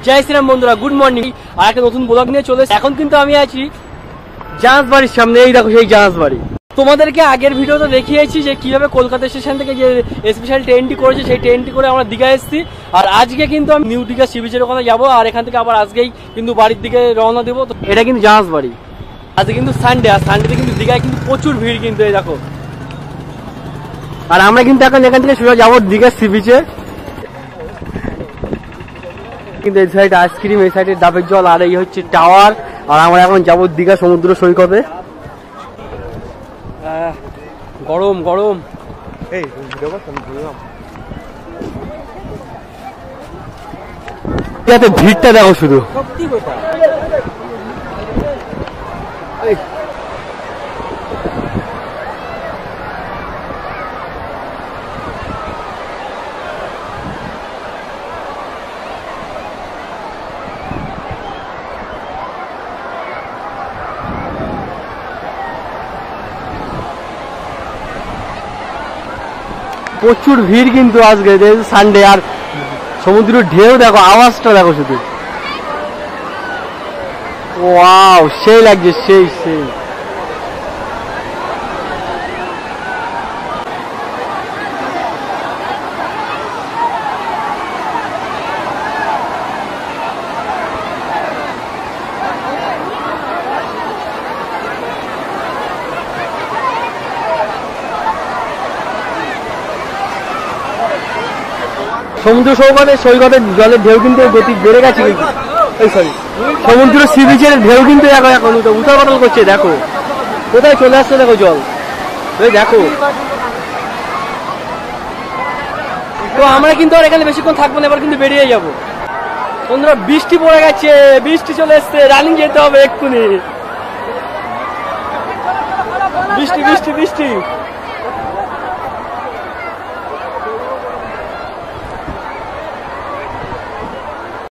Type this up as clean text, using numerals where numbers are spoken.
জয় শ্রীরাম বন্ধুরা, good morning. আর একটা নতুন ব্লগ নিয়ে চলে এখন কিন্তু আমি আছি জাহাজ বাড়ির সামনে। এই দেখো সেই জাহাজ বাড়ি। তোমাদেরকে আগের ভিডিওতে দেখিয়েছি যে কিভাবে কলকাতা স্টেশন থেকে যে স্পেশাল ট্রেনটি করেছে, সেই ট্রেনটি করে আমরা দীঘা এসেছি। আর আজকে কিন্তু আমি নিউ দীঘা সি বিচের ওখানে যাবো, আর এখান থেকে আবার আজকেই কিন্তু বাড়ির দিকে রওনা দেবো। তো এটা কিন্তু জাহাজ বাড়ি। আজকে কিন্তু সানডে, আর সানডেতে কিন্তু দীঘায় কিন্তু প্রচুর ভিড় কিন্তু। এই দেখো, আর আমরা কিন্তু এখন এখান থেকে সোজা যাবো দীঘা সি বিচে। কিন্তু এই সাইডে আইসক্রিম, এই সাইডে ডাবের জল, আর এই হচ্ছে টাওয়ার। আর আমরা এখন যাবো দীঘা সমুদ্র সৈকতে। গরম গরম। ভিড়টা দেখো শুধু। প্রচুর ভিড় কিন্তু আজকে সানডে। আর সমুদ্রের ঢেউ দেখো, আওয়াজটা দেখো শুধু। ওয়াও, সেই লাগছে, সেই সেই। সমুদ্র সৈকতের জলের ঢেউ কিন্তু গতি বেড়ে গেছে। এই সরি, সমুদ্র সি বিচের ঢেউ কিন্তু এখন উতাল পাতাল করছে। দেখো কোথায় চলে আসছে, দেখো জল। দেখো, তো আমরা কিন্তু আর এখানে বেশিক্ষণ থাকবো না, এবার কিন্তু বেরিয়ে যাবো। বন্ধুরা, বৃষ্টি পড়ে গেছে, বৃষ্টি চলে এসছে, রানিং যেতে হবে এক্ষুনি। বৃষ্টি বৃষ্টি বৃষ্টি।